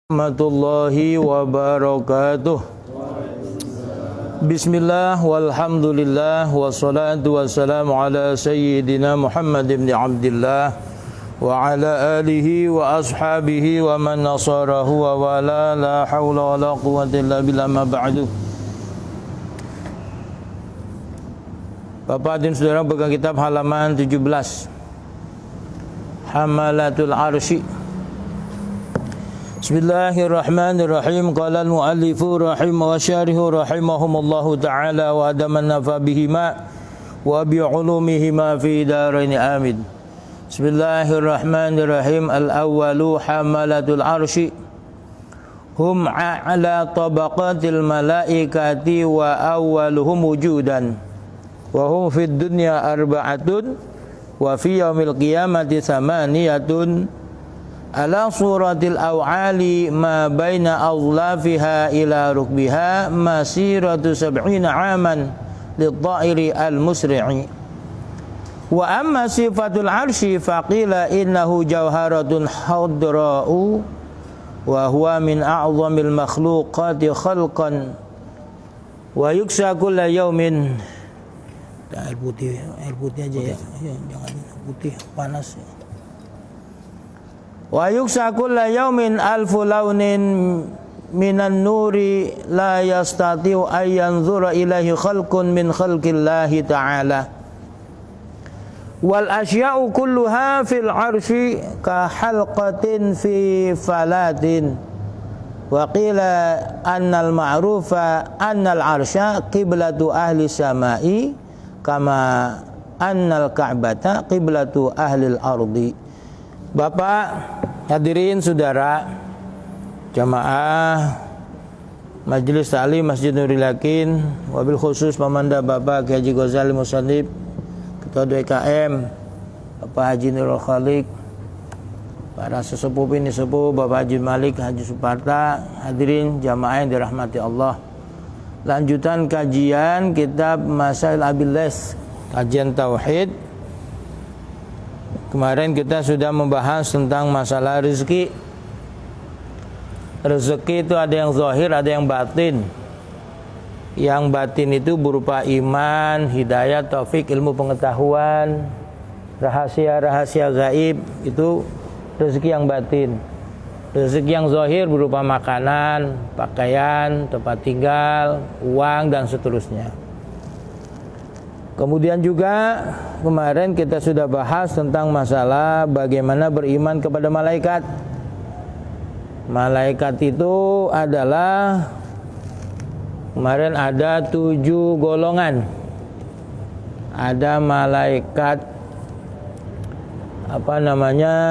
Warahmatullahi wabarakatuh. Bismillah walhamdulillah wassalatu wassalamu ala sayyidina Muhammad ibn Abdillah wa ala alihi wa ashabihi wa man nasarahu wa wala la hawla wa la quwwata illa billah ma ba'du. Bapak dan saudara, pegang kitab halaman 17 Hamalatul Arsy. Bismillahirrahmanirrahim. Qala al-muallifu rahimah wa syarihu rahimahumullahu ta'ala wa adamanna fa bihima wa bi'ulumihima fi darain amin. Bismillahirrahmanirrahim. Al-awwalu hamalatul arsy hum a'la tabaqatil malaikati wa awwaluhum wujudan wa hum fid dunya arba'atun wa fi yaumil qiyamati thamaniyatun ala suratil aw'ali ma baina azlafiha ila rukbiha masiratu 70 aman lidha'iri al-musri'i. Wa amma sifatul arsy faqila innahu jawharatun hadra'u wa huwa min a'zamil makhluqati khalqan wa yuksa kulla yaumin. Air putih aja ya, jangan putih panas ya. Wa yuksa kulla yaumin alfu launin minan nuri la yastati'u ay yanzura ilaihi khalqun min khalqillahi ta'ala wal asya'u kulluha fil arsy ka halqatin fi falatin wa qila annal ma'rufa annal arsya qiblatu ahli samai kama annal ka'bata qiblatu ahli al-ardi. Bapak, hadirin saudara, jamaah Majelis Ta'lim Masjid Nurul Yakin, wabil khusus Pemanda Bapak Kiai Haji Ghazali Musannif, Ketua DKM Bapak Haji Nurul Khaliq, para sesepuh ini sepuh Bapak Haji Malik Haji Suparta, hadirin jamaah yang dirahmati Allah. Lanjutan kajian kitab Masail Abilas, kajian tauhid. Kemarin kita sudah membahas tentang masalah rezeki. Rezeki itu ada yang zahir, ada yang batin. Yang batin itu berupa iman, hidayah, taufik, ilmu pengetahuan, rahasia-rahasia gaib, itu rezeki yang batin. Rezeki yang zahir berupa makanan, pakaian, tempat tinggal, uang, dan seterusnya. Kemudian juga kemarin kita sudah bahas tentang masalah bagaimana beriman kepada malaikat. Malaikat itu adalah, kemarin ada 7 golongan. Ada malaikat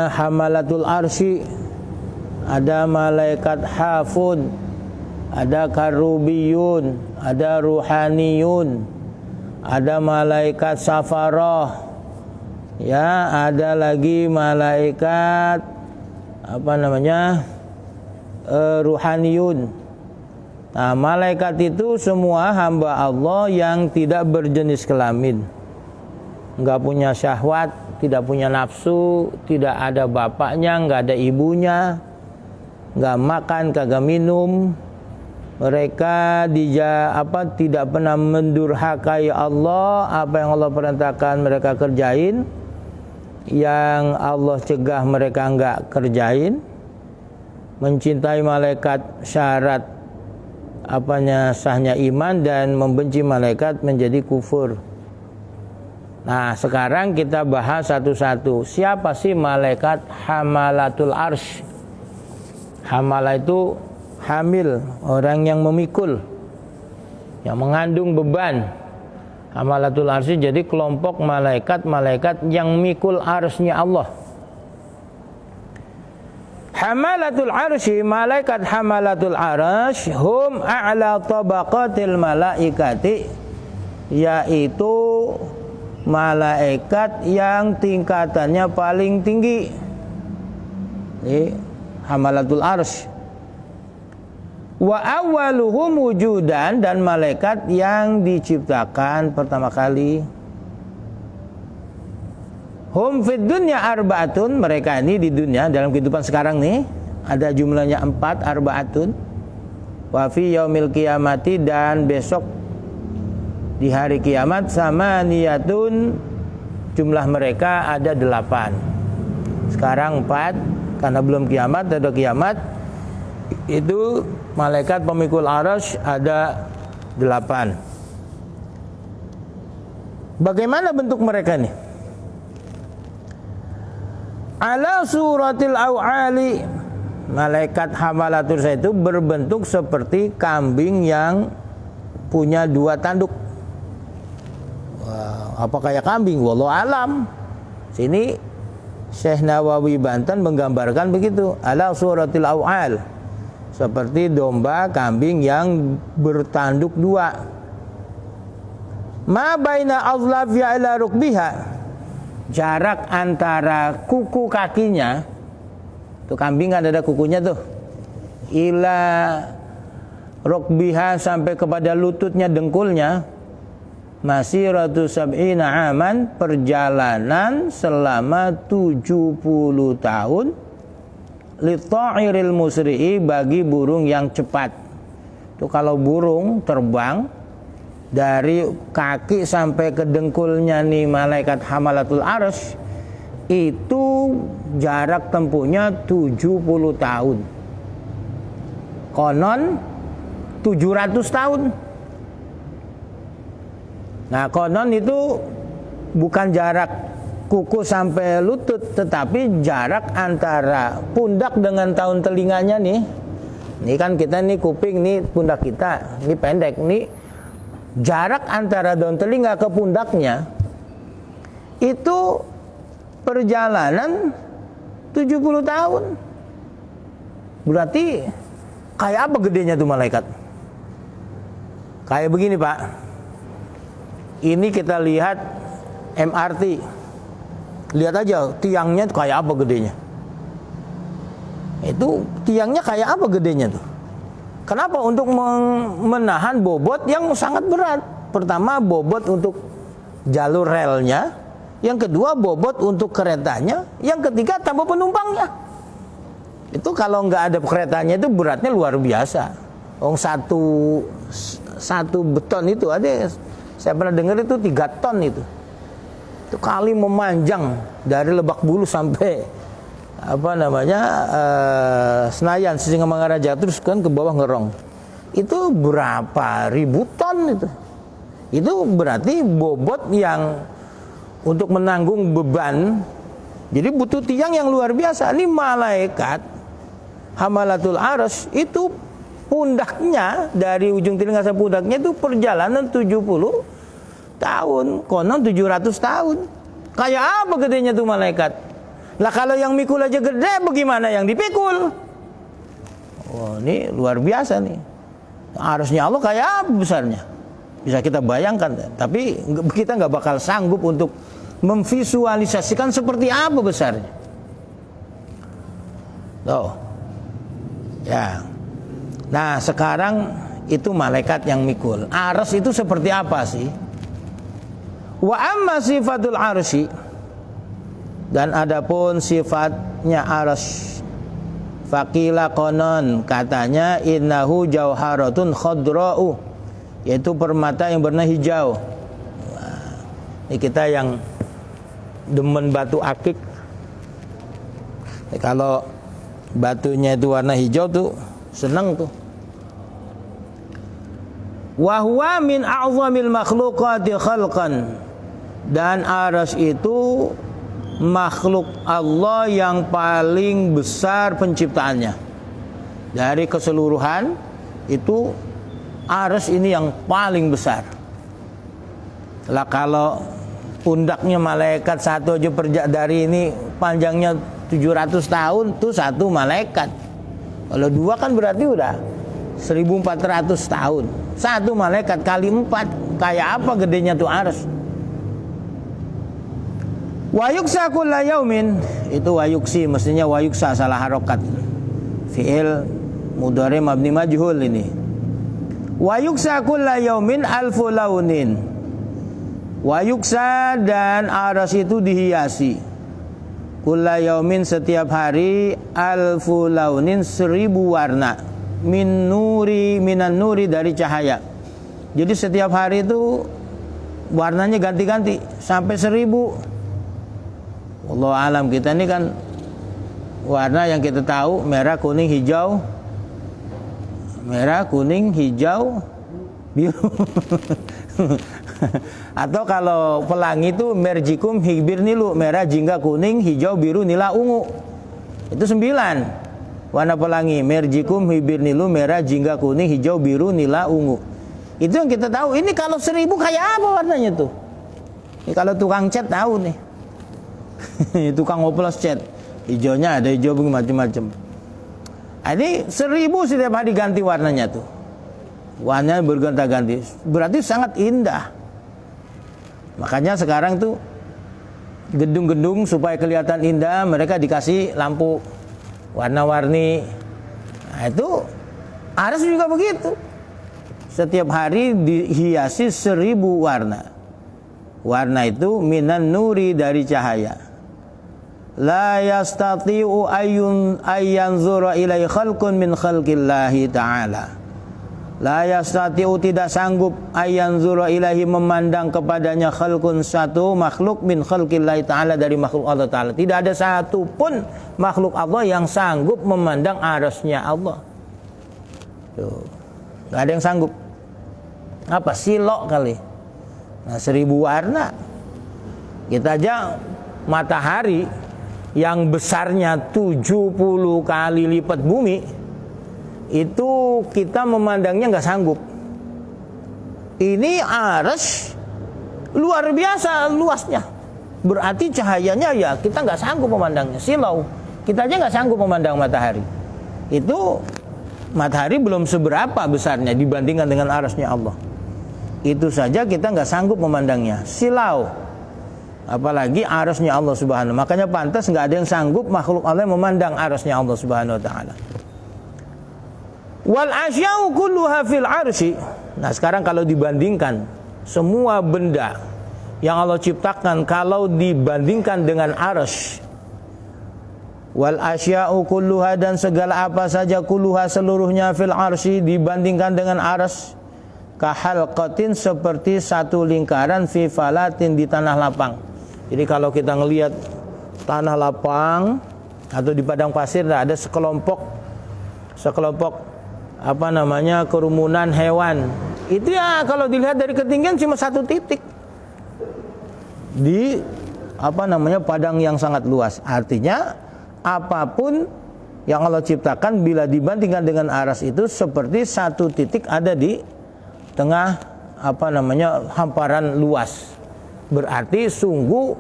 hamalatul arsy, ada malaikat hafun, ada karubiyun, ada ruhaniyun, ada malaikat safarah, ya, ada lagi malaikat ruhaniyun. Nah, malaikat itu semua hamba Allah yang tidak berjenis kelamin, enggak punya syahwat, tidak punya nafsu, tidak ada bapaknya, enggak ada ibunya, enggak makan, kagak minum. Mereka tidak pernah mendurhakai Allah. Apa yang Allah perintahkan mereka kerjain, yang Allah cegah mereka enggak kerjain. Mencintai malaikat syarat sahnya iman, dan membenci malaikat menjadi kufur. Nah, sekarang kita bahas satu-satu. Siapa sih malaikat hamalatul arsy? Hamalah itu hamil, orang yang memikul, yang mengandung beban. Hamalatul arsy jadi kelompok malaikat yang mikul arsy-nya Allah. Hamalatul arsy, malaikat hamalatul arsy hum a'la tabaqatil malaikati, yaitu malaikat yang tingkatannya paling tinggi. Ini hamalatul arsy. Wa awwaluhum wujudan, dan malaikat yang diciptakan pertama kali. Hum fid dunya arba'atun, mereka ini di dunia dalam kehidupan sekarang nih ada jumlahnya 4, arba'atun. Wa fi yaumil qiyamati, dan besok di hari kiamat, samaniyatun, jumlah mereka ada 8. Sekarang 4, karena belum kiamat, ada kiamat. Itu malaikat pemikul arasy ada 8. Bagaimana bentuk mereka nih? Ala suratil aw'ali, malaikat hamalatul arasy itu berbentuk seperti kambing yang punya 2 tanduk. Wah, apa kayak kambing? Wallahu alam. Sini Syekh Nawawi Banten menggambarkan begitu. Ala suratil aw'al, seperti domba, kambing yang bertanduk 2. Ma baina azlafiha ila rukbiha, jarak antara kuku kakinya, tuh kambing kan ada kukunya tuh, ila rukbiha, sampai kepada lututnya, dengkulnya, masiratu sab'ina aman, perjalanan selama 70 tahun, li ta'iril musri'i, bagi burung yang cepat. Tuh kalau burung terbang dari kaki sampai ke dengkulnya nih malaikat hamalatul arasy, itu jarak tempuhnya 70 tahun. Konon 700 tahun. Nah, konon itu bukan jarak kuku sampai lutut, tetapi jarak antara pundak dengan tahun telinganya nih. Ini kan kita nih kuping nih, pundak kita ini pendek nih. Jarak antara daun telinga ke pundaknya itu perjalanan 70 tahun. Berarti kayak apa gedenya tuh malaikat? Kayak begini, Pak. Ini kita lihat MRT. Lihat aja tiangnya kayak apa gedenya. Itu tiangnya kayak apa gedenya tuh? Kenapa? Untuk menahan bobot yang sangat berat. Pertama, bobot untuk jalur relnya. Yang kedua, bobot untuk keretanya. Yang ketiga, tambah penumpangnya. Itu kalau nggak ada keretanya itu beratnya luar biasa. Satu beton itu ada, saya pernah dengar itu 3 ton itu. Itu kali memanjang dari Lebak Bulus sampai Senayan, Sisingamangaraja, terus kan ke bawah Ngerong. Itu berapa ribu ton itu. Itu berarti bobot yang untuk menanggung beban. Jadi butuh tiang yang luar biasa. Ini malaikat hamalatul arasy itu pundaknya, dari ujung telinga sampai pundaknya itu perjalanan 70 tahun. Konon 700 tahun. Kayak apa gedenya tuh malaikat? Lah kalau yang mikul aja gede, bagaimana yang dipikul? Oh, ini luar biasa nih. Arasnya Allah kayak apa besarnya? Bisa kita bayangkan, tapi kita nggak bakal sanggup untuk memvisualisasikan seperti apa besarnya. Tuh, ya. Nah, sekarang itu malaikat yang mikul. Aras itu seperti apa sih? Wa amma sifatul arsy, dan adapun sifatnya arasy, faqila konon, katanya innahu jauharatun khadra'u, yaitu permata yang berwarna hijau. Nah, ini kita yang demen batu akik, kalau batunya itu warna hijau tuh seneng tuh. Wa huwa min a'zamil makhluqati khalqan, dan arasy itu makhluk Allah yang paling besar penciptaannya. Dari keseluruhan itu arasy ini yang paling besar. Lah kalau pundaknya malaikat satu aja dari ini panjangnya 700 tahun tuh satu malaikat. Kalau 2 kan berarti udah 1400 tahun. Satu malaikat kali 4, kayak apa gedenya tuh arasy? Wayuksa kulla yaumin, itu wayuksi, mestinya wayuksa salah harokat. Fi'il mudhari mabni majhul ini. Wayuksa kulla yaumin alfu launin. Wayuksa, dan arasy itu dihiasi. kulla yaumin setiap hari, alfu launin 1000 warna, minan nuri dari cahaya. Jadi setiap hari itu warnanya ganti-ganti sampai 1000. Wallahu alam, kita ini kan warna yang kita tahu merah, kuning, hijau. Merah, kuning, hijau, biru. Atau kalau pelangi itu merjikum hibir nilu, merah, jingga, kuning, hijau, biru, nila, ungu. Itu 9 warna pelangi, merjikum hibir nilu, merah, jingga, kuning, hijau, biru, nila, ungu. Itu yang kita tahu. Ini kalau 1000 kayak apa warnanya tuh? Ini kalau tukang cat tahu nih. Tukang oplos cat, hijaunya ada hijau macam-macam. Ini 1000 setiap hari ganti warnanya tuh. Warnanya berganti-ganti. Berarti sangat indah. Makanya sekarang tuh gedung-gedung supaya kelihatan indah, mereka dikasih lampu warna-warni. Nah, itu Aras juga begitu. Setiap hari dihiasi 1000 warna. Warna itu minan nuri dari cahaya. La yastati'u ayyanzura ilai khalqun min khalqillahi ta'ala. La yastati'u tidak sanggup ayyanzura ilahi memandang kepadanya khalqun satu makhluk min khalqillahi ta'ala dari makhluk Allah ta'ala. Tidak ada satu pun makhluk Allah yang sanggup memandang arasnya Allah. Tuh. Gak ada yang sanggup. Apa? Silok kali. Nah, 1000 warna. Kita aja matahari yang besarnya 70 kali lipat bumi, itu kita memandangnya nggak sanggup. Ini aras luar biasa luasnya. Berarti cahayanya ya kita nggak sanggup memandangnya. Silau, kita aja nggak sanggup memandang matahari. Itu matahari belum seberapa besarnya dibandingkan dengan arasnya Allah. Itu saja kita nggak sanggup memandangnya. Silau. Apalagi arasnya Allah subhanahu. Makanya pantas nggak ada yang sanggup makhluk Allah memandang arasnya Allah subhanahu wa ta'ala. Wal asya'u kulluha fil arsy. Nah sekarang kalau dibandingkan semua benda yang Allah ciptakan, kalau dibandingkan dengan arsy, wal asya'u kulluha, dan segala apa saja, kulluha seluruhnya, fil arsy dibandingkan dengan arsy, kahalqatin seperti satu lingkaran, fi falatin di tanah lapang. Jadi kalau kita ngelihat tanah lapang atau di padang pasir, ada sekelompok kerumunan hewan. Itu ya kalau dilihat dari ketinggian cuma satu titik di padang yang sangat luas. Artinya apapun yang Allah ciptakan bila dibandingkan dengan aras itu seperti satu titik ada di tengah hamparan luas. Berarti sungguh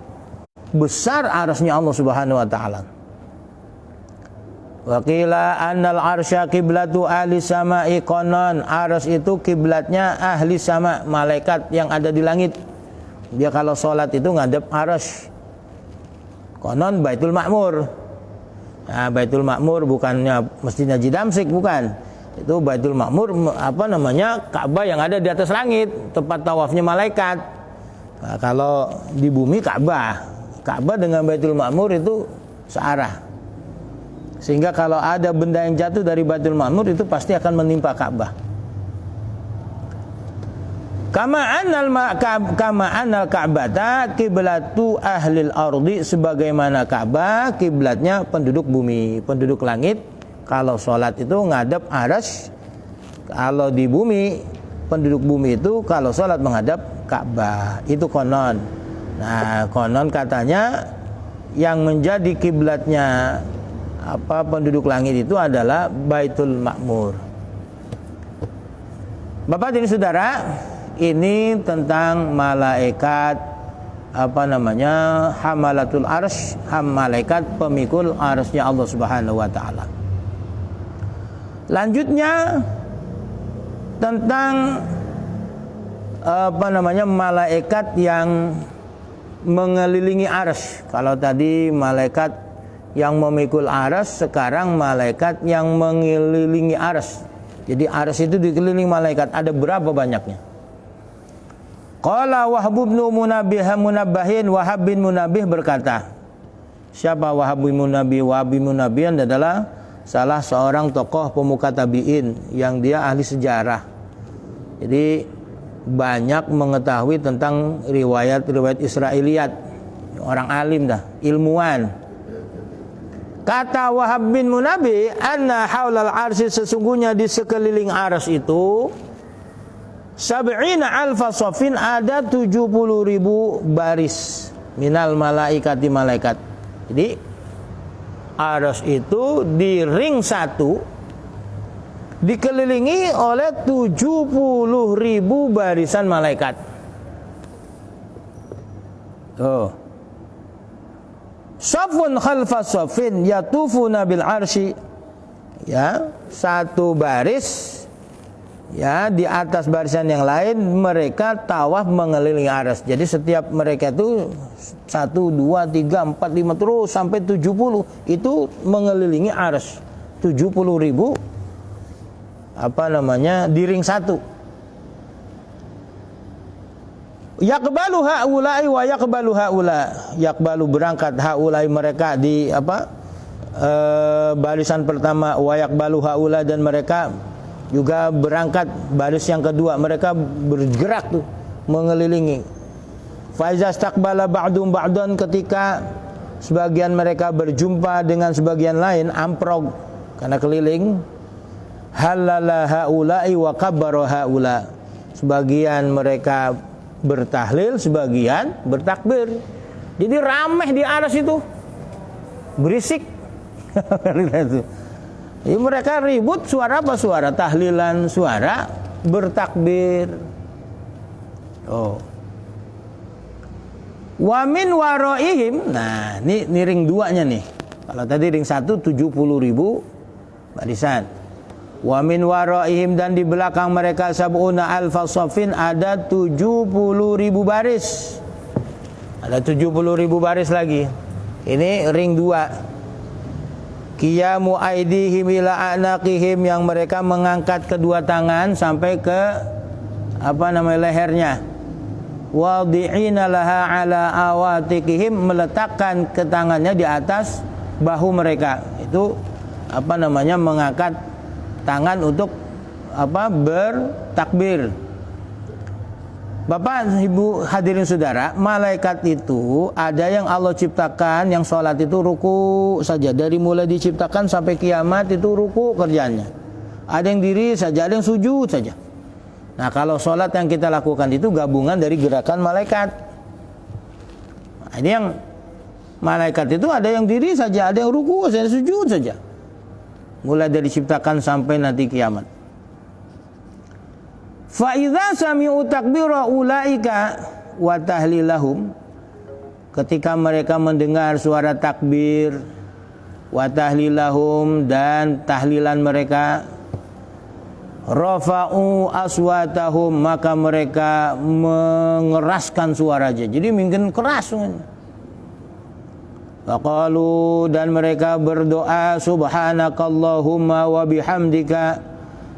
besar arasnya Allah subhanahu wa ta'ala. Wa qila annal arsya kiblatu ahli sama'i, konon aras itu kiblatnya ahli sama, malaikat yang ada di langit. Dia kalau sholat itu ngadep aras. Konon Baitul Ma'mur. Nah, Baitul Ma'mur bukannya Masjid Haji Damsyik, bukan. Itu Baitul Ma'mur Ka'bah yang ada di atas langit, tempat tawafnya malaikat. Nah, kalau di bumi Ka'bah dengan Baitul Ma'mur itu searah. Sehingga kalau ada benda yang jatuh dari Baitul Ma'mur itu pasti akan menimpa Ka'bah. Kama anal Ka'bata kiblatu ahlil ardi, sebagaimana Ka'bah kiblatnya penduduk bumi, penduduk langit. Kalau sholat itu ngadep aras. Kalau di bumi, penduduk bumi itu kalau sholat menghadap Ka'bah. Itu konon. Nah, konon katanya yang menjadi kiblatnya penduduk langit itu adalah Baitul Ma'mur. Bapak dan saudara, ini tentang malaikat hamalatul arsy, malaikat pemikul arsy-nya Allah Subhanahu wa taala. Lanjutnya tentang malaikat yang mengelilingi arsy. Kalau tadi malaikat yang memikul arsy, sekarang malaikat yang mengelilingi arsy. Jadi arsy itu dikelilingi malaikat, ada berapa banyaknya? Qala Wahb bin Munabbahin, Wahab bin Munabbih berkata, Siapa Wahab bin Munabbih? Wahab bin Munabbih adalah salah seorang tokoh pemuka tabi'in yang dia ahli sejarah. Jadi banyak mengetahui tentang riwayat-riwayat Israiliyat. Orang alim dah, ilmuwan. Kata Wahab bin Munabbih, anna haulal arsy, sesungguhnya di sekeliling arsy itu sab'ina alfa safin, ada 70.000 baris minal malaikati, malaikat. Jadi arsy itu di ring satu dikelilingi oleh 70.000 barisan malaikat. Oh. Safun khalfa safin yatufuna bil arsy, ya, satu baris, ya, di atas barisan yang lain mereka tawaf mengelilingi arsy. Jadi setiap mereka itu 1, 2, 3, 4, 5 terus sampai 70 itu mengelilingi arsy. 70.000 di ring satu. Yaqbalu haula'i wa yaqbalu haula. Yaqbalu berangkat haula'i, mereka di barisan pertama, wa yaqbalu haula, dan mereka juga berangkat baris yang kedua. Mereka bergerak tuh mengelilingi. Fa iza istaqbala ba'dum ba'dan, ketika sebagian mereka berjumpa dengan sebagian lain, amprog karena keliling, halala haula'i wa kabbara haula. Sebagian mereka bertahlil, sebagian bertakbir. Jadi ramai di arsy itu, berisik. Jadi mereka ribut, suara apa? Suara tahlilan, suara bertakbir. Oh. Wa min waraihim, nah ini ring 2-nya nih. Kalau tadi ring 1 70.000 barisan. Wa min waraihim, dan di belakang mereka sab'una alfa safin, ada 70.000 baris. Ada 70.000 baris lagi. Ini ring 2. Qiyamu aidihim ila anaqihim, yang mereka mengangkat kedua tangan sampai ke lehernya. Wadi'ina laha ala awatikihim, meletakkan ke tangannya di atas bahu mereka. Itu mengangkat tangan untuk bertakbir. Bapak, Ibu, hadirin saudara, malaikat itu ada yang Allah ciptakan, yang sholat itu ruku saja. Dari mulai diciptakan sampai kiamat itu ruku kerjanya. Ada yang diri saja, ada yang sujud saja. Nah, kalau sholat yang kita lakukan itu gabungan dari gerakan malaikat. Nah, ini yang malaikat itu ada yang diri saja, ada yang ruku, ada yang sujud saja. Mulai dari diciptakan sampai nanti kiamat. Fa idza sami'u takbira ulaika wa tahlilahum, ketika mereka mendengar suara takbir, wa tahlilahum, dan tahlilan mereka, rafa'u aswatahum, maka mereka mengeraskan suaranya. Jadi mungkin keras. Faqalu, dan mereka berdoa, subhanakallahumma wa bihamdika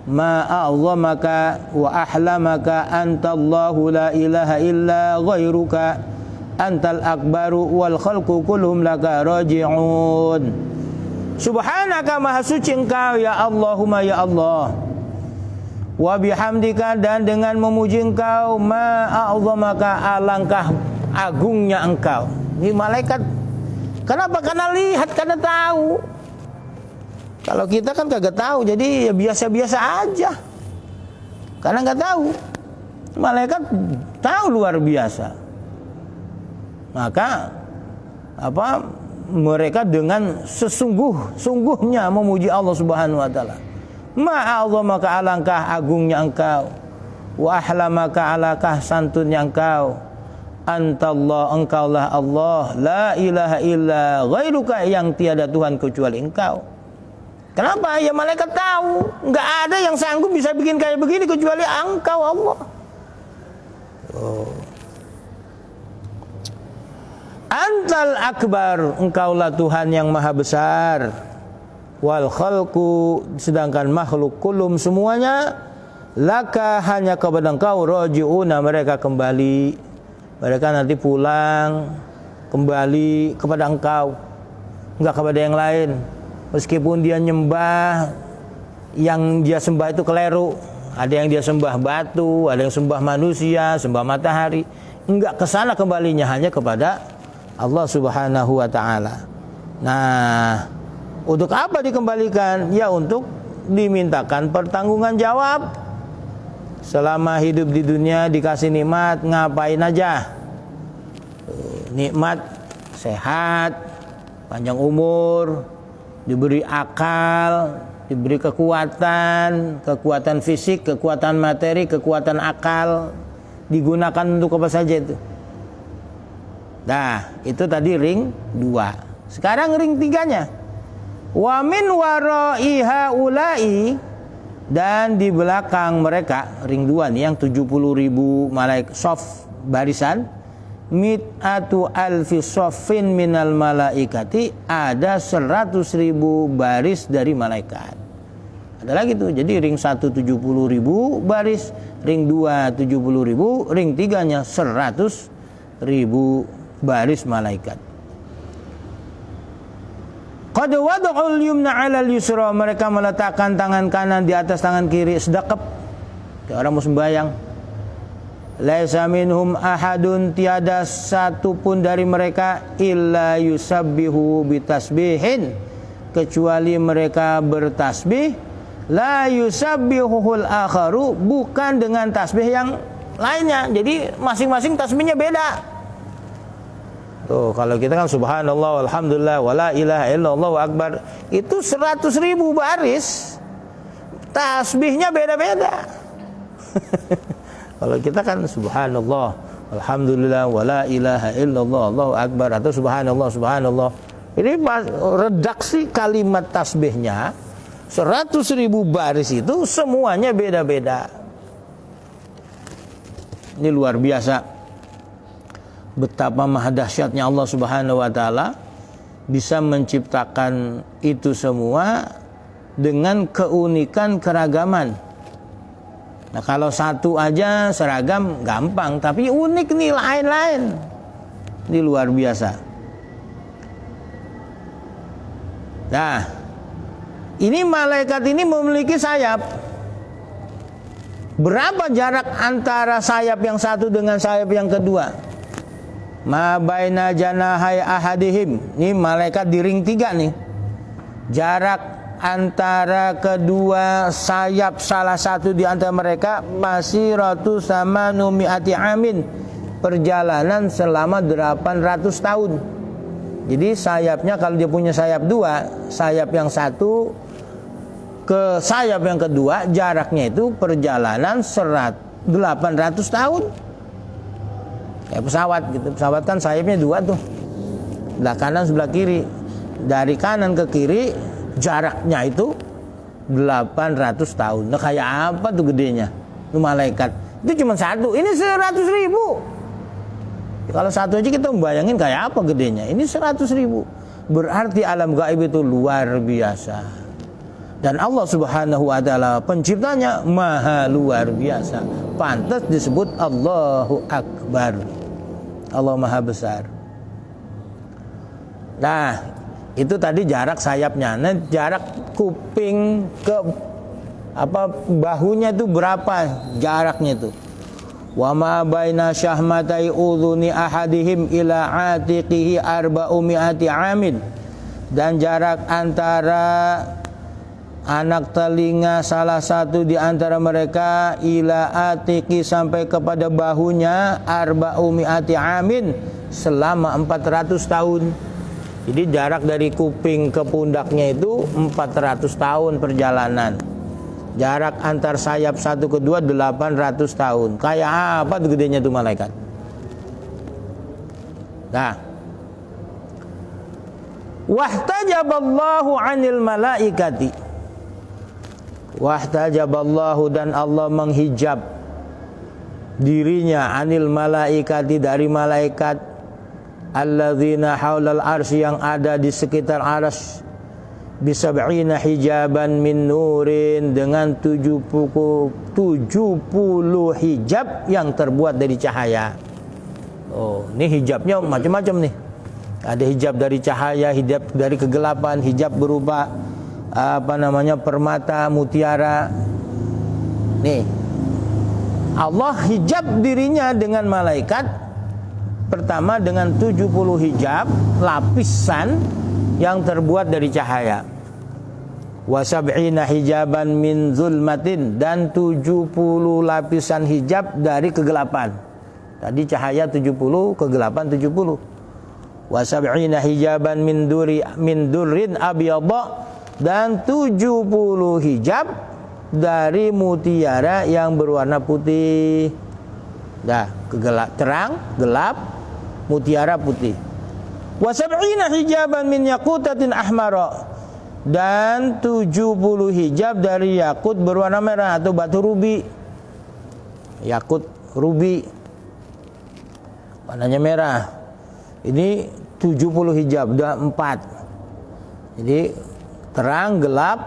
ma a'zamaka wa ahlamaka antallahu la ilaha illa ghairuka antal akbaru wal khalqu kulluhum laka raji'un. Subhanaka, maha suci engkau ya Allahumma, ya Allah. Wa bihamdika, dan dengan memuji engkau, ma a'zamaka, alangkah agungnya engkau. Ini malaikat. Kenapa? Karena lihat, karena tahu. Kalau kita kan kagak tahu, jadi ya biasa-biasa aja. Karena nggak tahu. Malaikat tahu luar biasa. Maka mereka dengan sungguhnya memuji Allah Subhanahu wa taala. Ma'azamaka, alangkah agungnya engkau. Wa ahlamaka, alangkah santunnya engkau. Antallah, engkaulah Allah, la ilaha illa ghairuka, yang tiada Tuhan kecuali engkau. Kenapa? Ya malaikat tahu, nggak ada yang sanggup bisa bikin kayak begini kecuali engkau Allah. Oh. Antal akbar, engkaulah Tuhan yang maha besar. Wal khalqu, sedangkan makhluk kulum semuanya, laka, hanya kepada engkau, raji'una, mereka kembali. Mereka nanti pulang kembali kepada engkau. enggak kepada yang lain. Meskipun dia nyembah, yang dia sembah itu keliru. Ada yang dia sembah batu, ada yang sembah manusia, sembah matahari. Enggak kesana kembalinya, hanya kepada Allah Subhanahu wa ta'ala. Nah, untuk apa dikembalikan? Ya untuk dimintakan pertanggungan jawab. Selama hidup di dunia dikasih nikmat, ngapain aja? Nikmat sehat, panjang umur, diberi akal, diberi kekuatan fisik, kekuatan materi, kekuatan akal, digunakan untuk apa saja itu. Nah, itu tadi ring 2. Sekarang ring 3-nya. Wa min wara'i haula'i, dan di belakang mereka, ring 2 nih yang 70.000 malaikat soft barisan, mit'atu alfi soffin minal malaikati, ada 100.000 baris dari malaikat. Ada lagi tuh, jadi ring 1 70.000 baris, ring 2 70.000, ring 3-nya 100.000 baris malaikat. Qad wada'ul yumna 'alal yusra, mereka meletakkan tangan kanan di atas tangan kiri, sedekap kayak orang mau sembahyang. Laisa minhum ahadun, tiada satu pun dari mereka illa yusabbihu bitasbihin, kecuali mereka bertasbih, la yusabbihuhul akharu, bukan dengan tasbih yang lainnya. Jadi masing-masing tasbihnya beda. Tuh, kalau kita kan subhanallah walhamdulillah wala ilaha illallah wa akbar, itu 100.000 baris, tasbihnya beda-beda. Kalau kita kan subhanallah alhamdulillah wala ilaha illallah Allahu akbar, atau subhanallah subhanallah. Ini redaksi kalimat tasbihnya 100.000 baris itu semuanya beda-beda. Ini luar biasa betapa maha dahsyatnya Allah Subhanahu wa taala bisa menciptakan itu semua dengan keunikan keragaman. Nah, kalau satu aja seragam gampang, tapi unik nih lain-lain. Ini luar biasa. Nah, ini malaikat ini memiliki sayap. Berapa jarak antara sayap yang satu dengan sayap yang kedua? Ma baina janahai ahadihim. Ini malaikat di ring 3 nih. Jarak antara kedua sayap salah satu di antara mereka masiratu sama numiati amin, perjalanan selama 800 tahun. Jadi sayapnya, kalau dia punya sayap 2, sayap yang satu ke sayap yang kedua, jaraknya itu perjalanan 800 tahun. Kayak pesawat gitu. Pesawat kan sayapnya 2 tuh, sebelah kanan sebelah kiri. Dari kanan ke kiri jaraknya itu 800 tahun. Nah, kayak apa tuh gedenya? Itu malaikat. Itu cuma satu. Ini 100.000. Kalau satu aja kita membayangin kayak apa gedenya. Ini 100.000. Berarti alam gaib itu luar biasa. Dan Allah Subhanahu wa taala penciptanya maha luar biasa. Pantas disebut Allahu Akbar. Allah maha besar. Nah, itu tadi jarak sayapnya. Nah, jarak kuping ke bahunya itu berapa jaraknya itu? Wa ma baina syahmatai udhuni ahadihim ila atiqihi arba'umi'ati amin. Dan jarak antara anak telinga salah satu di antara mereka ila atiqi, sampai kepada bahunya, arba'umi'ati amin, selama 400 tahun. Jadi jarak dari kuping ke pundaknya itu 400 tahun perjalanan. Jarak antar sayap satu ke dua 800 tahun. Kayak apa tuh gedenya tuh malaikat? Nah, wahtajaballahu 'anil malaikati. Wahtajaballahu, dan Allah menghijab dirinya, 'anil malaikati, dari malaikat, alladzina haulal arsy, yang ada di sekitar arsy, bisab'ina hijaban min nurin, dengan 70 hijab yang terbuat dari cahaya. Oh, ini hijabnya macam-macam nih. Ada hijab dari cahaya, hijab dari kegelapan, hijab berupa permata, mutiara. Nih, Allah hijab dirinya dengan malaikat pertama dengan 70 hijab lapisan yang terbuat dari cahaya. Wa sab'ina hijaban min zulmatin, dan 70 lapisan hijab dari kegelapan. Tadi cahaya 70, kegelapan 70. Wa sab'ina hijaban min durrin abyadha, dan 70 hijab dari mutiara yang berwarna putih. Dah, terang, gelap, mutiara putih. Wa sab'ina hijaban min yaqutatin ahmara, dan 70 hijab dari yakut berwarna merah atau batu rubi. Yakut rubi warnanya merah. Ini 70 hijab, udah 4. Jadi terang, gelap,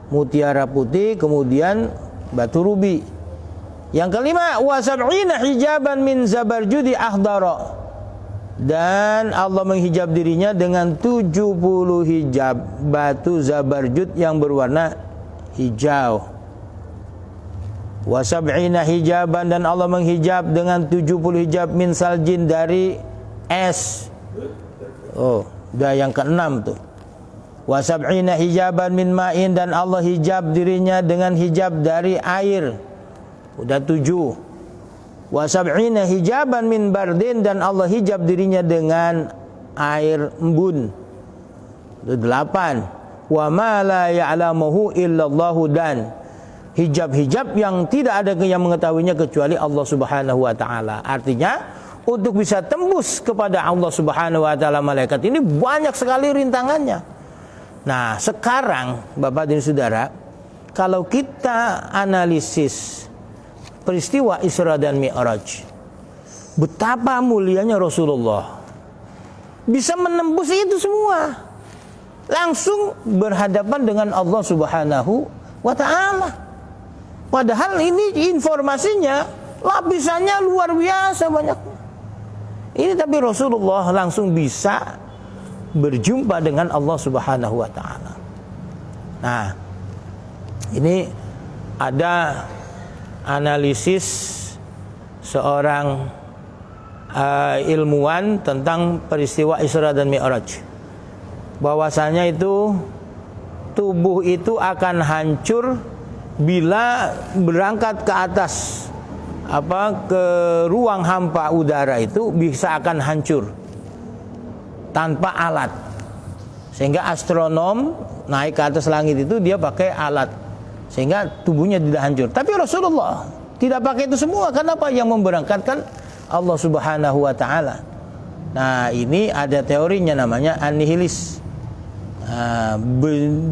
mutiara putih, kemudian batu rubi. Yang kelima, wa sab'ina hijaban min zabarjudi akhdara, dan Allah menghijab dirinya dengan 70 hijab batu zabarjud yang berwarna hijau. Wa sab'ina hijaban, dan Allah menghijab dengan 70 hijab min saljin dari es. Oh, udah yang keenam tuh. Wa sab'ina hijaban min ma'in, dan Allah hijab dirinya dengan hijab dari air. Udah 7. Wa sab'ina hijaban min bardin, dan Allah hijab dirinya dengan air embun. Itu 8. Wa ma la ya'lamuhu illallahu, dan hijab-hijab yang tidak ada yang mengetahuinya kecuali Allah Subhanahu wa taala. Artinya untuk bisa tembus kepada Allah Subhanahu wa taala, malaikat ini banyak sekali rintangannya. Nah, sekarang Bapak dan Saudara, kalau kita analisis peristiwa Isra dan Mi'raj, betapa mulianya Rasulullah bisa menembus itu semua, langsung berhadapan dengan Allah Subhanahu wa ta'ala. Padahal ini informasinya, lapisannya luar biasa banyaknya. Ini tapi Rasulullah langsung bisa berjumpa dengan Allah Subhanahu wa ta'ala. Nah, ini ada analisis seorang ilmuwan tentang peristiwa Isra dan Mi'raj, bahwasanya itu tubuh itu akan hancur bila berangkat ke atas, ke ruang hampa udara itu bisa akan hancur tanpa alat. Sehingga astronom naik ke atas langit itu dia pakai alat sehingga tubuhnya tidak hancur. Tapi Rasulullah tidak pakai itu semua. Kenapa? Yang memberangkatkan Allah Subhanahu wa ta'ala. Nah, ini ada teorinya namanya anihilis.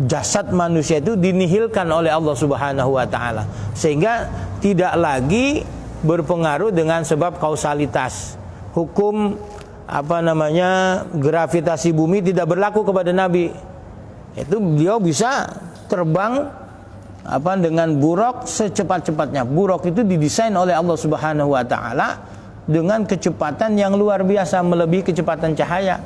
Jasad manusia itu dinihilkan oleh Allah Subhanahu wa ta'ala, sehingga tidak lagi berpengaruh dengan sebab kausalitas. Hukum gravitasi bumi tidak berlaku kepada Nabi. Itu beliau bisa terbang dengan buraq secepat-cepatnya. Buraq itu didesain oleh Allah Subhanahu wa ta'ala dengan kecepatan yang luar biasa, melebihi kecepatan cahaya.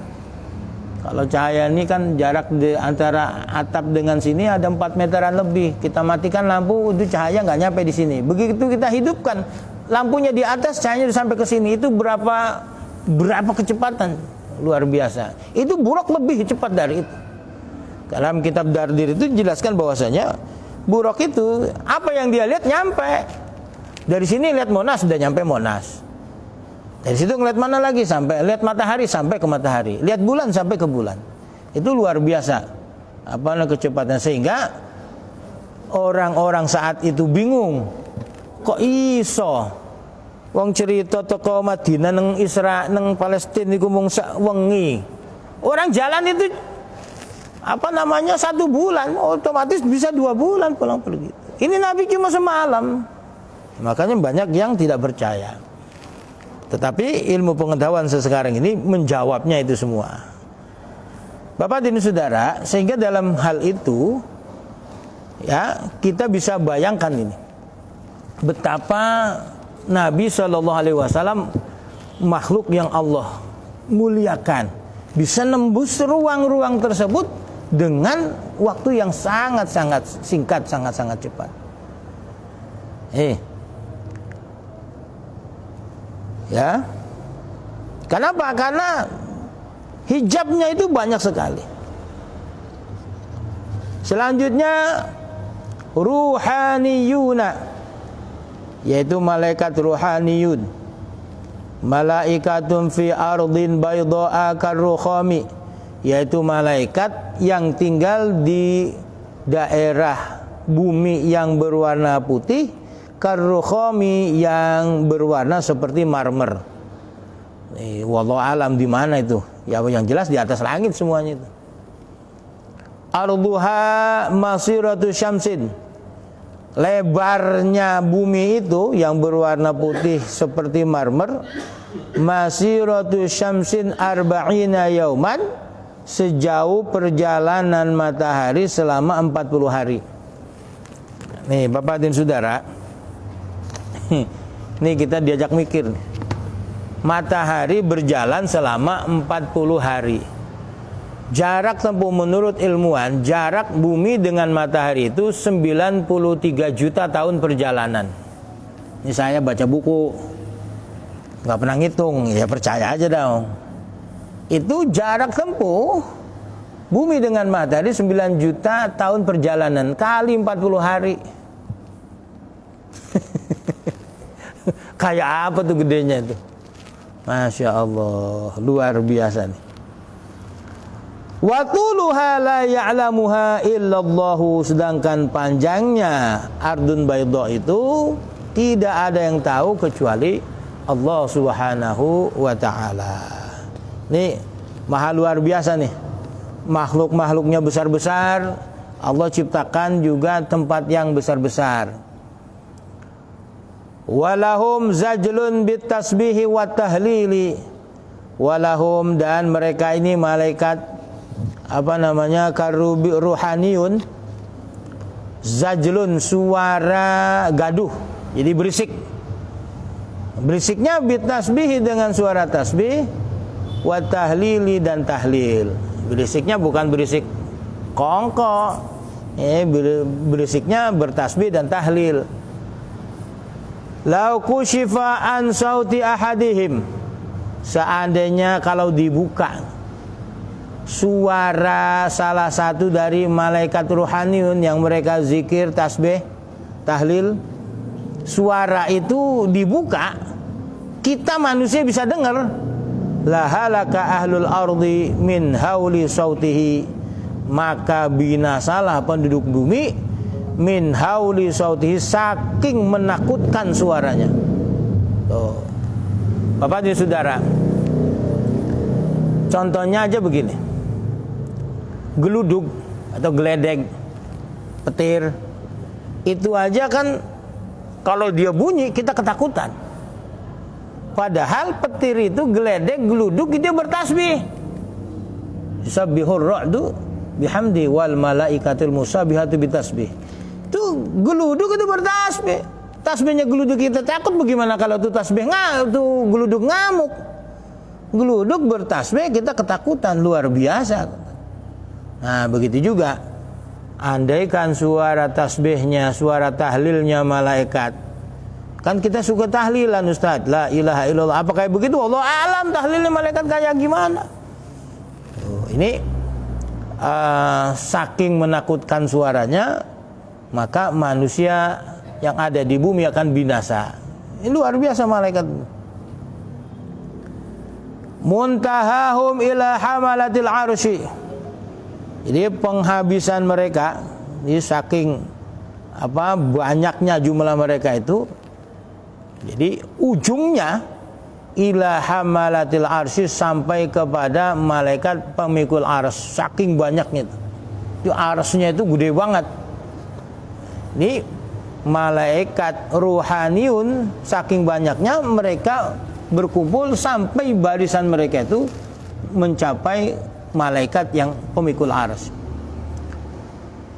Kalau cahaya ini kan jarak antara atap dengan sini ada 4 meteran lebih. Kita matikan lampu, itu cahaya nggak nyampe di sini. Begitu kita hidupkan lampunya di atas, cahayanya udah sampai ke sini. Itu berapa kecepatan luar biasa. Itu buraq lebih cepat dari itu. Dalam kitab Dardir itu dijelaskan bahwasanya buraq itu apa yang dia lihat nyampe. Dari sini lihat Monas sudah nyampe Monas. Dari situ ngeliat mana lagi, sampai lihat matahari sampai ke matahari, lihat bulan sampai ke bulan. Itu luar biasa kecepatan, sehingga orang-orang saat itu bingung. Kok iso wong cerita teko Madinah nang Isra nang Palestina iku mung sak wengi. Orang jalan itu 1 bulan, otomatis bisa 2 bulan pulang pergi. Ini Nabi cuma semalam. Makanya banyak yang tidak percaya. Tetapi ilmu pengetahuan sekarang ini menjawabnya itu semua. Bapak dan Saudara, sehingga dalam hal itu ya kita bisa bayangkan ini, betapa Nabi SAW makhluk yang Allah muliakan, bisa nembus ruang-ruang tersebut dengan waktu yang sangat-sangat singkat, sangat-sangat cepat. Ya. Kenapa? Karena hijabnya itu banyak sekali. Selanjutnya ruhaniyuna, yaitu malaikat ruhaniyun. Malaikatun fi ardin bayda'a karrukhami, yaitu malaikat yang tinggal di daerah bumi yang berwarna putih, karrukhami yang berwarna seperti marmer. Wallahu alam di mana itu? Ya, yang jelas di atas langit semuanya itu. Arduha masiratu syamsin, lebarnya bumi itu yang berwarna putih seperti marmer, masiratu syamsin arba'ina yauman, sejauh perjalanan matahari selama 40 hari. Nih Bapak dan Saudara, nih kita diajak mikir. Matahari berjalan selama 40 hari. Jarak tempuh menurut ilmuwan, jarak bumi dengan matahari itu 93 juta tahun perjalanan. Ini saya baca buku, nggak pernah ngitung, ya percaya aja dong. Itu jarak tempuh bumi dengan matahari 9 juta tahun perjalanan kali 40 hari. Kayak apa tuh gedenya itu? Masya Allah, luar biasa nih. Wa tuluha la ya'lamuha illallahu, sedangkan panjangnya ardun bayda itu tidak ada yang tahu kecuali Allah Subhanahu wa taala. Nih, maha luar biasa nih. Makhluk-makhluknya besar-besar, Allah ciptakan juga tempat yang besar-besar. Walahum zajlun bitasbihi wa tahlili. Walahum, dan mereka ini malaikat karubi ruhaniyun, zajlun, suara gaduh, jadi berisik. Berisiknya bitasbihi, dengan suara tasbih, wa tahlili, dan tahlil. Berisiknya bukan berisik kongko, berisiknya bertasbih dan tahlil. Lau kushifa an sauti ahadihim, seandainya kalau dibuka suara salah satu dari malaikat ruhaniyun yang mereka zikir, tasbih, tahlil, suara itu dibuka, kita manusia bisa dengar. Lahalaka ahlul ardi min hauli sautihi, maka binasalah penduduk bumi min hauli sautihi, saking menakutkan suaranya. Tuh. Bapak dan Saudara, contohnya aja begini. Geluduk atau geledek, petir, itu aja kan kalau dia bunyi kita ketakutan. Padahal petir itu, geledek, geluduk itu bertasbih. Yusabbihur ra'du bihamdi wal malaikatul musabbihatu bitasbih. Itu geluduk itu bertasbih. Tasbihnya geluduk kita takut, bagaimana kalau itu tasbih tuh geluduk ngamuk. Geluduk bertasbih kita ketakutan, luar biasa. Nah, begitu juga andaikan suara tasbihnya, suara tahlilnya malaikat. Kan kita suka tahlilan, Ustaz. La ilaha illallah. Apa kayak begitu? Allah alam tahlilnya malaikat kayak gimana? Ini saking menakutkan suaranya, maka manusia yang ada di bumi akan binasa. Ini luar biasa malaikat. Muntahahum ila hamalatil arsy. Jadi penghabisan mereka, ini saking banyaknya jumlah mereka itu, jadi ujungnya ila hamalatil arsy, sampai kepada malaikat pemikul arsy, saking banyaknya itu. Itu arsy-nya itu gede banget. Ini malaikat ruhaniyun, saking banyaknya mereka berkumpul sampai barisan mereka itu mencapai malaikat yang pemikul arsy.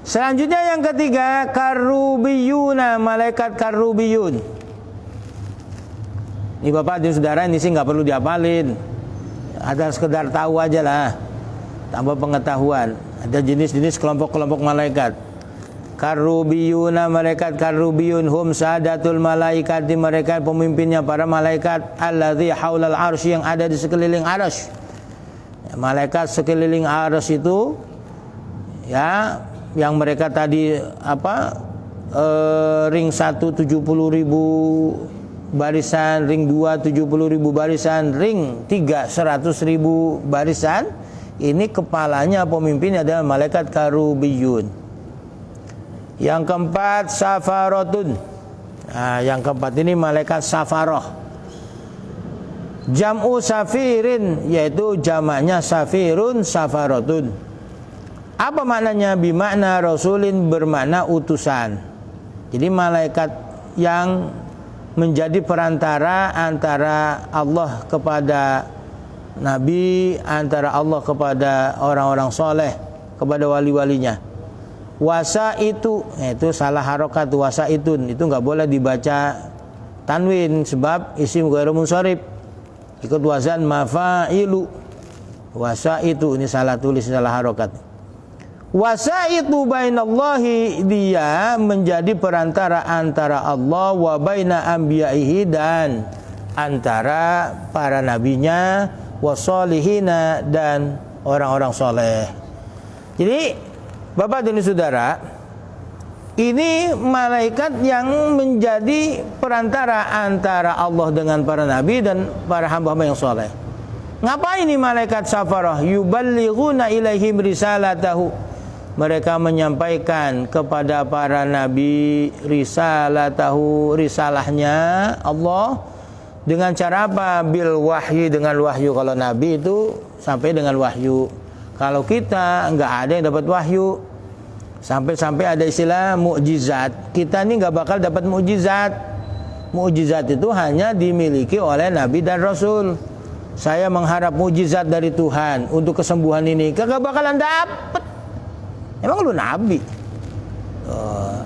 Selanjutnya yang ketiga, karubiyuna, malaikat karubiyun. Ini Bapak dan Saudara, ini sih nggak perlu dihafalin. ada sekedar tahu aja lah, tambah pengetahuan. Ada jenis-jenis kelompok-kelompok malaikat. Karubiyuna, malaikat karubiyun hum sadatul malaikati, mereka pemimpinnya para malaikat, alladzi haulal arsy, yang ada di sekeliling arsy. Ya, malaikat sekeliling arsy itu ya, yang mereka tadi ring 1 70.000 barisan, ring 2 70.000 barisan, ring 3 100.000 barisan. Ini kepalanya, pemimpinnya adalah malaikat karubiyun. Yang keempat safaratun. Nah, yang keempat ini malaikat safaroh. Jam'u safirin, yaitu jamaknya safirun, safaratun. Apa maknanya? Bimakna rasulin, bermakna utusan. Jadi malaikat yang menjadi perantara antara Allah kepada Nabi, antara Allah kepada orang-orang soleh, kepada wali-walinya. Wasa itu salah harokat, wasa itu nggak boleh dibaca tanwin sebab isim ghairu munsharif, ikut wazan mafailu. Wasa itu ini salah tulis, salah harokat. Wasa itu bainallahi, dia menjadi perantara antara Allah wa baina anbiya'ihi, dan antara para nabinya, wasolihina, dan orang-orang soleh. Jadi Bapak dan Saudara, ini malaikat yang menjadi perantara antara Allah dengan para nabi dan para hamba-hamba yang soleh. Ngapain ini malaikat safarah? Yuballighuna ilaihim risalatahu. Mereka menyampaikan kepada para nabi risalatahu, risalahnya Allah. Dengan cara apa? Bil wahyi, dengan wahyu. Kalau nabi itu sampai dengan wahyu. Kalau kita nggak ada yang dapat wahyu, sampai ada istilah mukjizat. Kita ini nggak bakal dapat mukjizat. Mukjizat itu hanya dimiliki oleh nabi dan rasul. Saya mengharap mukjizat dari Tuhan untuk kesembuhan ini, kagak bakalan dapat. Emang lu nabi?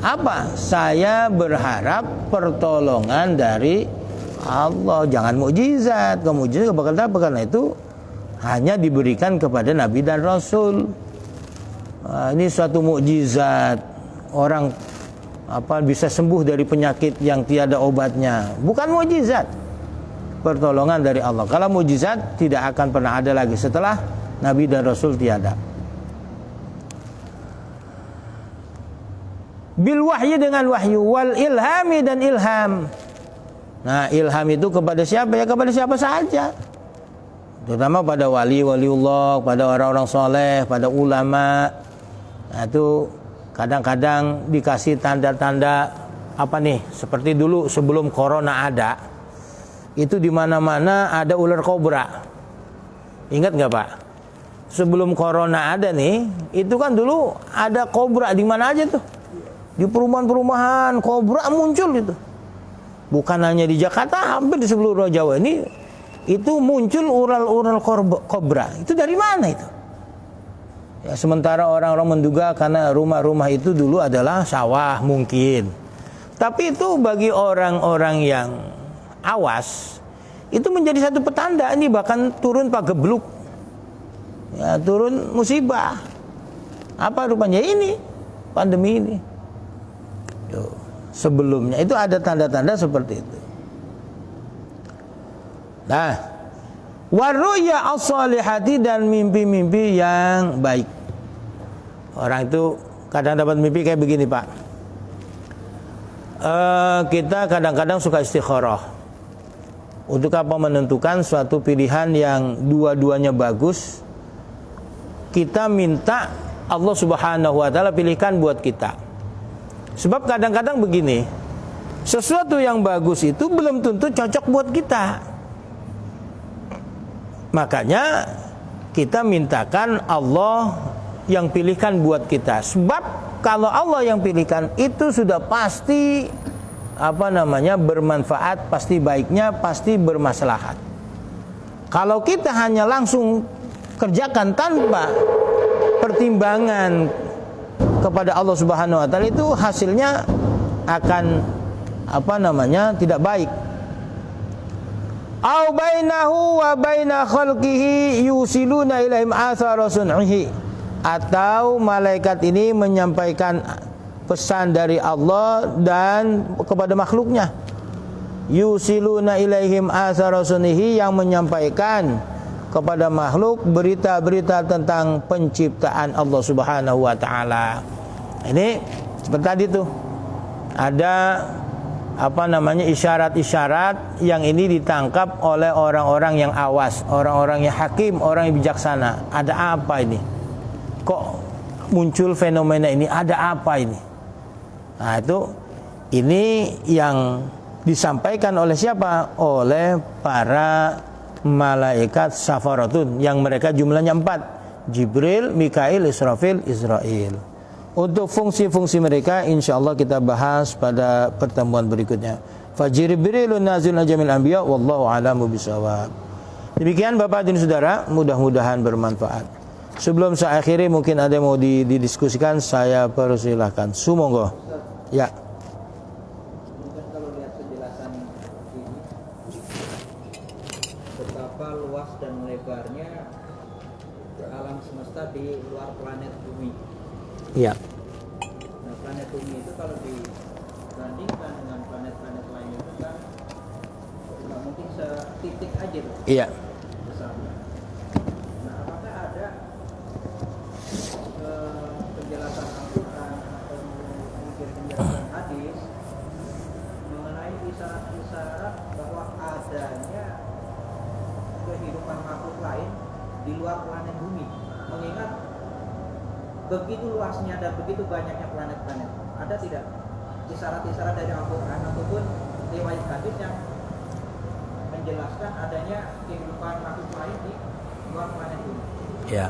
Apa? Saya berharap pertolongan dari Allah, jangan mukjizat. Kalau mukjizat nggak bakal dapat, karena itu hanya diberikan kepada nabi dan rasul. Ini suatu mukjizat, orang bisa sembuh dari penyakit yang tiada obatnya. Bukan mukjizat, pertolongan dari Allah. Kalau mukjizat tidak akan pernah ada lagi setelah nabi dan rasul tiada. Bil wahyi, dengan wahyu, wal ilhami, dan ilham. Nah, ilham itu kepada siapa? Ya kepada siapa saja, terutama pada waliullah, pada orang-orang soleh, pada ulama. Nah, itu kadang-kadang dikasih tanda-tanda seperti dulu sebelum corona ada, itu di mana-mana ada ular kobra. Ingat nggak Pak? Sebelum corona ada nih, itu kan dulu ada kobra di mana aja tuh, di perumahan-perumahan kobra muncul itu. Bukan hanya di Jakarta, hampir di seluruh Jawa ini. Itu muncul ural-ural kobra. Itu dari mana itu? Ya, sementara orang-orang menduga karena rumah-rumah itu dulu adalah sawah mungkin. Tapi itu bagi orang-orang yang awas, itu menjadi satu petanda. Ini bahkan turun pagebluk. Ya, turun musibah. Apa rupanya? Ini pandemi ini. Sebelumnya itu ada tanda-tanda seperti itu. Nah, waruya as-salihati, dan mimpi-mimpi yang baik. Orang itu kadang dapat mimpi kayak begini Pak. Kita kadang-kadang suka istikharah. Untuk apa? Menentukan suatu pilihan yang dua-duanya bagus. Kita minta Allah Subhanahu wa ta'ala pilihkan buat kita. Sebab kadang-kadang begini, sesuatu yang bagus itu belum tentu cocok buat kita. Makanya kita mintakan Allah yang pilihkan buat kita. Sebab kalau Allah yang pilihkan itu sudah pasti bermanfaat, pasti baiknya, pasti bermaslahat. Kalau kita hanya langsung kerjakan tanpa pertimbangan kepada Allah Subhanahu wa taala, itu hasilnya akan tidak baik. Au bainahu wa baina khalqihi yusiluna ilaihim athara sun'ihi. Atau malaikat ini menyampaikan pesan dari Allah dan kepada makhluknya. Yusiluna ilaihim athara sun'ihi, yang menyampaikan kepada makhluk berita-berita tentang penciptaan Allah Subhanahu wa taala. Ini seperti tadi tuh. Ada isyarat-isyarat yang ini ditangkap oleh orang-orang yang awas, orang-orang yang hakim, orang yang bijaksana. Ada apa ini? Kok muncul fenomena ini? Ada apa ini? Nah, ini yang disampaikan oleh siapa? Oleh para malaikat safaratun, yang mereka jumlahnya 4. Jibril, Mikail, Israfil, Israil. Untuk fungsi-fungsi mereka insyaallah kita bahas pada pertemuan berikutnya. Fajibrilun nazilun jamil anbiya wallahu a'lamu bishawab. Demikian Bapak dan Saudara, mudah-mudahan bermanfaat. Sebelum saya akhiri, mungkin ada yang mau didiskusikan, saya persilahkan. Sumonggo. Ya. Mungkin kalau lihat penjelasan ini, betapa luas dan lebarnya alam semesta di luar planet bumi. Iya. Nah, planet bumi itu kalau dibandingkan dengan planet-planet lain itu kan nggak mungkin setitik aja tuh. Iya. Besarnya. Nah, apakah ada penjelasan Al-Quran atau mungkin penjelasan hadis mengenai isyarat-isyarat bahwa adanya kehidupan makhluk lain di luar planet bumi? Mengingat begitu luasnya dan begitu banyaknya planet-planet, ada tidak isyarat-isyarat dari Al-Quran ataupun riwayat hadis yang menjelaskan adanya kehidupan makhluk lain di luar planet bumi? Ya.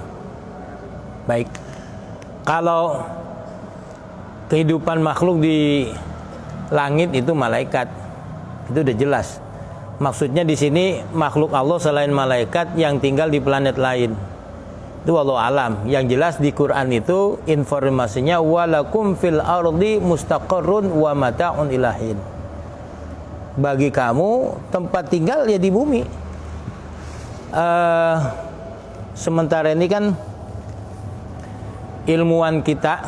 Baik. Kalau kehidupan makhluk di langit itu malaikat, itu udah jelas. Maksudnya di sini makhluk Allah selain malaikat yang tinggal di planet lain. Itu wallahu alam. Yang jelas di Quran itu informasinya walakum fil ardi mustaqarrun wa mata'un ilahin. Bagi kamu tempat tinggal ya di bumi. Sementara ini kan ilmuwan kita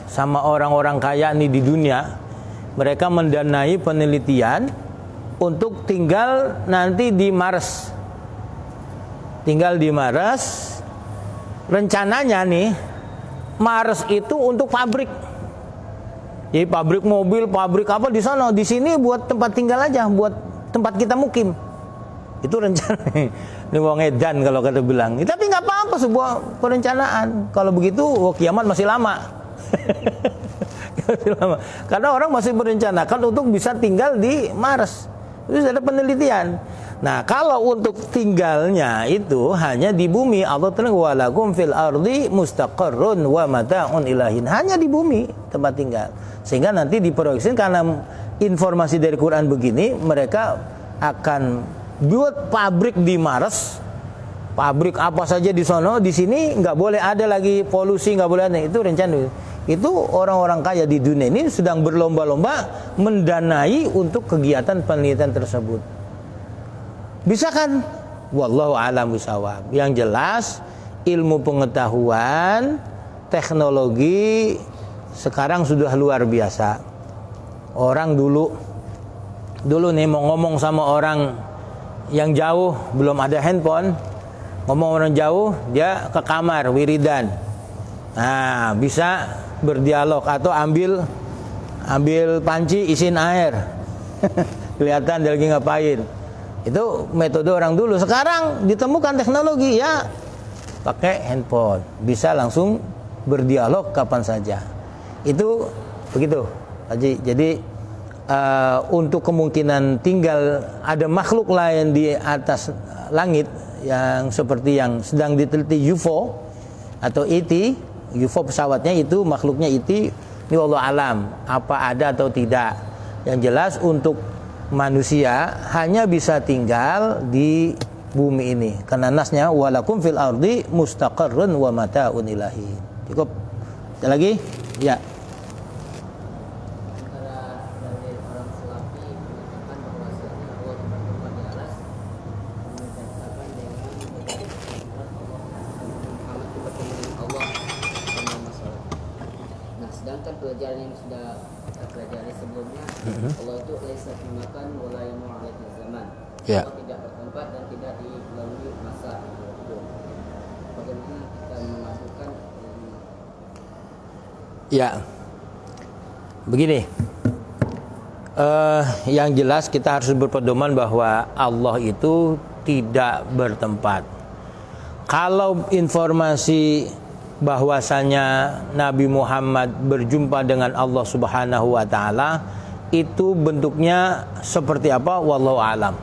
sama orang-orang kaya nih di dunia, mereka mendanai penelitian untuk tinggal nanti di Mars. Tinggal di Mars. Rencananya nih, Mars itu untuk pabrik. Jadi pabrik mobil, pabrik apa di sana, di sini buat tempat tinggal aja, buat tempat kita mukim. Itu rencana. Ini wong edan kalau kata bilang. Tapi nggak apa-apa, sebuah perencanaan. Kalau begitu, kiamat masih lama. Masih lama. Karena orang masih merencanakan untuk bisa tinggal di Mars. Itu ada penelitian. Nah, kalau untuk tinggalnya itu hanya di bumi, Allah telah walakum fil ardi mustaqarrun wa mata'un ilahin. Hanya di bumi tempat tinggal. Sehingga nanti diproyeksikan karena informasi dari Quran begini, mereka akan buat pabrik di Mars. Pabrik apa saja di sono, di sini nggak boleh ada lagi polusi, nggak boleh ada. Itu rencana. Itu orang-orang kaya di dunia ini sedang berlomba-lomba mendanai untuk kegiatan penelitian tersebut. Bisa kan? Wallahu a'lam bishawab. Yang jelas ilmu pengetahuan, teknologi sekarang sudah luar biasa. Orang dulu nih mau ngomong sama orang yang jauh, belum ada handphone, ngomong orang jauh, dia ke kamar wiridan. Nah, bisa berdialog atau ambil panci isiin air. Kelihatan dia lagi ngapain. Itu metode orang dulu. Sekarang ditemukan teknologi ya pakai handphone, bisa langsung berdialog kapan saja. Itu begitu, Haji. Jadi untuk kemungkinan tinggal ada makhluk lain di atas langit yang seperti yang sedang diteliti UFO atau ET, UFO pesawatnya itu makhluknya ET, ini wallahu alam apa ada atau tidak. Yang jelas untuk manusia hanya bisa tinggal di bumi ini karena nasnya walakum fil ardi mustaqarrun wa mata'un ilahi. Cukup. Ada lagi? Ya. Antara dari orang Salafi mengatakan bahwasanya Allah bertempat di atas, pelajaran yang sudah kita pelajari sebelumnya, Allah itu laisa fi makan wala yamu alaihi zaman. Ya. Allah tidak bertempat dan tidak dilalui masa waktu. Bagaimana kita memasukkan Ya, begini. Yang jelas kita harus berpedoman bahwa Allah itu tidak bertempat. Kalau informasi bahwasanya Nabi Muhammad berjumpa dengan Allah Subhanahu wa taala itu bentuknya seperti apa, wallahu alam.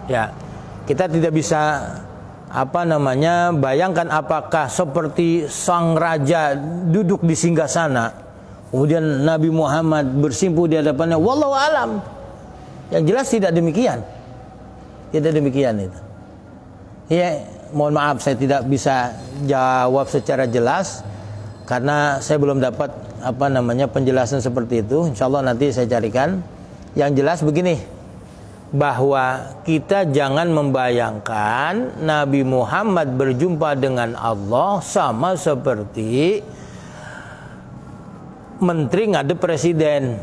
Ya, kita tidak bisa bayangkan apakah seperti sang raja duduk di singgasana, kemudian Nabi Muhammad bersimpuh di hadapannya, wallahu alam. Yang jelas tidak demikian. Tidak demikian itu. Ya, mohon maaf saya tidak bisa jawab secara jelas karena saya belum dapat penjelasan seperti itu. Insyaallah nanti saya carikan. Yang jelas begini, bahwa kita jangan membayangkan Nabi Muhammad berjumpa dengan Allah sama seperti menteri ngadep presiden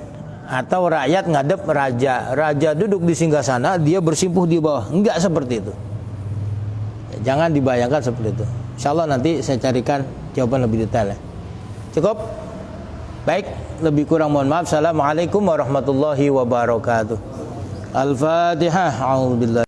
atau rakyat ngadep raja. Raja duduk di singgasana, dia bersimpuh di bawah. Enggak seperti itu. Jangan dibayangkan seperti itu. Insyaallah nanti saya carikan jawaban lebih detail ya. Cukup? Baik, lebih kurang mohon maaf. Assalamualaikum warahmatullahi wabarakatuh. Al-Fatihah. A'udzubillah.